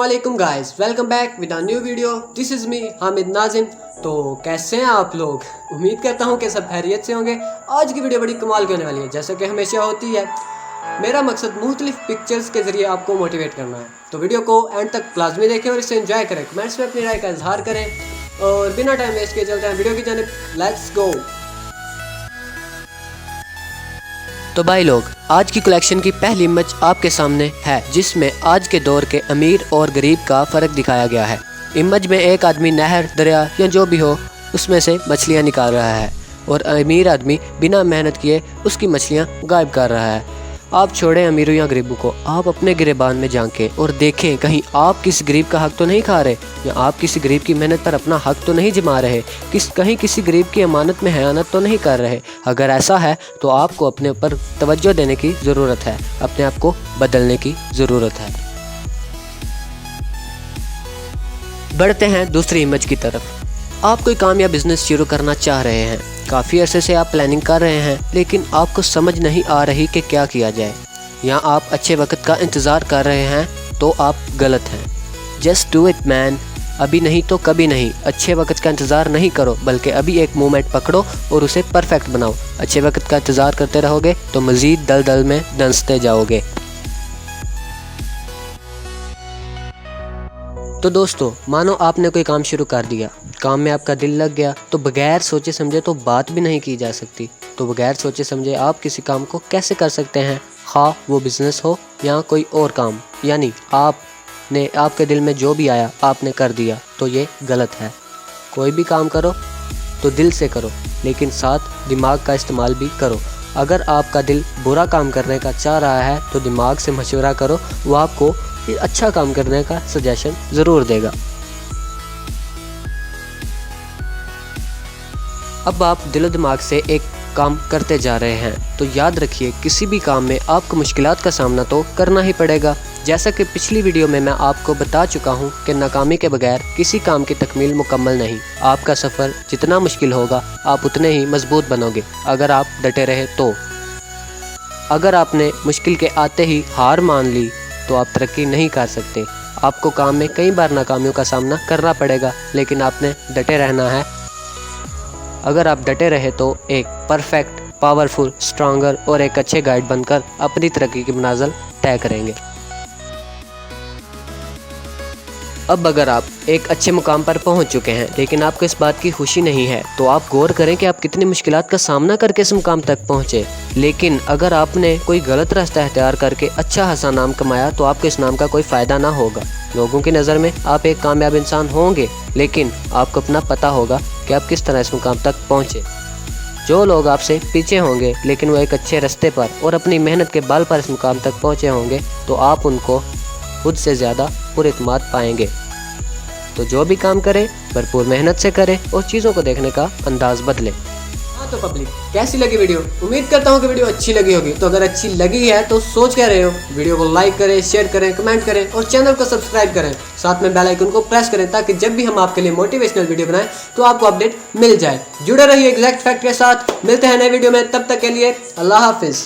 अस्सलामुअलैकुम guys, welcome back with a new video. This is me Hamid Nazim. तो कैसे हैं आप लोग? उम्मीद करता हूं कि सब खैरियत से होंगे। आज की वीडियो बड़ी कमाल की होने वाली है, जैसे कि हमेशा होती है। मेरा मकसद मुख्तलिफ पिक्चर्स के ज़रिए आपको मोटिवेट करना है। तो वीडियो को एंड तक लाजमी देखें और इसे एंजॉय करें। कमेंट्स में अपनी राय का इजहार करें और बिना टाइम वेस्ट किए चलते हैं वीडियो की जानिब। Let's go. तो भाई लोग, आज की कलेक्शन की पहली इमेज आपके सामने है, जिसमें आज के दौर के अमीर और गरीब का फ़र्क दिखाया गया है। इमेज में एक आदमी नहर, दरिया या जो भी हो उसमें से मछलियां निकाल रहा है और अमीर आदमी बिना मेहनत किए उसकी मछलियां गायब कर रहा है। आप छोड़ें अमीरों या गरीबों को, आप अपने गिरेबान में झांकें और देखें कहीं आप किसी गरीब का हक तो नहीं खा रहे, या आप किसी गरीब की मेहनत पर अपना हक तो नहीं जमा रहे, कहीं किसी गरीब की अमानत में खयानत तो नहीं कर रहे। अगर ऐसा है तो आपको अपने ऊपर तवज्जो देने की ज़रूरत है, अपने आप को बदलने की ज़रूरत है। बढ़ते हैं दूसरी इमेज की तरफ। आप कोई काम या बिजनेस शुरू करना चाह रहे हैं, काफ़ी अरसे से आप प्लानिंग कर रहे हैं, लेकिन आपको समझ नहीं आ रही कि क्या किया जाए, या आप अच्छे वक्त का इंतज़ार कर रहे हैं, तो आप गलत हैं। Just do it man. अभी नहीं तो कभी नहीं। अच्छे वक्त का इंतज़ार नहीं करो, बल्कि अभी एक मोमेंट पकड़ो और उसे परफेक्ट बनाओ। अच्छे वक्त का इंतज़ार करते रहोगे तो मज़ीद दलदल में धंसते जाओगे। तो दोस्तों, मानो आपने कोई काम शुरू कर दिया, काम में आपका दिल लग गया, तो बगैर सोचे समझे तो बात भी नहीं की जा सकती। तो बगैर सोचे समझे आप किसी काम को कैसे कर सकते हैं, ख़ाह वो बिज़नेस हो या कोई और काम। यानी आपके दिल में जो भी आया आपने कर दिया, तो ये गलत है। कोई भी काम करो तो दिल से करो, लेकिन साथ दिमाग का इस्तेमाल भी करो। अगर आपका दिल बुरा काम करने का चाह रहा है तो दिमाग से मशवरा करो, वो आपको अच्छा काम करने का सजेशन ज़रूर देगा। अब आप दिलो दिमाग से एक काम करते जा रहे हैं, तो याद रखिए किसी भी काम में आपको मुश्किलात का सामना तो करना ही पड़ेगा। जैसा कि पिछली वीडियो में मैं आपको बता चुका हूं कि नाकामी के बगैर किसी काम की तकमील मुकम्मल नहीं। आपका सफ़र जितना मुश्किल होगा आप उतने ही मजबूत बनोगे, अगर आप डटे रहे तो। अगर आपने मुश्किल के आते ही हार मान ली तो आप तरक्की नहीं कर सकते। आपको काम में कई बार नाकामियों का सामना करना पड़ेगा, लेकिन आपने डटे रहना है। अगर आप डटे रहे तो एक परफेक्ट, पावरफुल, स्ट्रॉन्गर और एक अच्छे गाइड बनकर अपनी तरक्की की मंजिल तय करेंगे। अब अगर आप एक अच्छे मुकाम पर पहुंच चुके हैं, लेकिन आपको इस बात की खुशी नहीं है, तो आप गौर करें कि आप कितनी मुश्किलात का सामना करके इस मुकाम तक पहुंचे। लेकिन अगर आपने कोई गलत रास्ता इख्तियार करके अच्छा खासा नाम कमाया, तो आपको इस नाम का कोई फ़ायदा ना होगा। लोगों की नज़र में आप एक कामयाब इंसान होंगे, लेकिन आपको अपना पता होगा कि आप किस तरह इस मुकाम तक पहुँचे। जो लोग आपसे पीछे होंगे, लेकिन वो एक अच्छे रास्ते पर और अपनी मेहनत के बल पर इस मुकाम तक पहुँचे होंगे, तो आप उनको खुद से ज़्यादा पुरइत्माद पाएंगे। तो जो भी काम करें भरपूर मेहनत से करें और चीज़ों को देखने का अंदाज बदलें। हाँ तो पब्लिक, कैसी लगी वीडियो? उम्मीद करता हूँ कि वीडियो अच्छी लगी होगी। तो अगर अच्छी लगी है तो सोच क्या रहे हो? वीडियो को लाइक करें, शेयर करें, कमेंट करें और चैनल को सब्सक्राइब करें। साथ में बेल आइकन को प्रेस करें, ताकि जब भी हम आपके लिए मोटिवेशनल वीडियो बनाएं तो आपको अपडेट मिल जाए। जुड़े रहिए एग्जैक्ट फैक्ट के साथ। मिलते हैं नए वीडियो में, तब तक के लिए अल्लाह हाफिज़।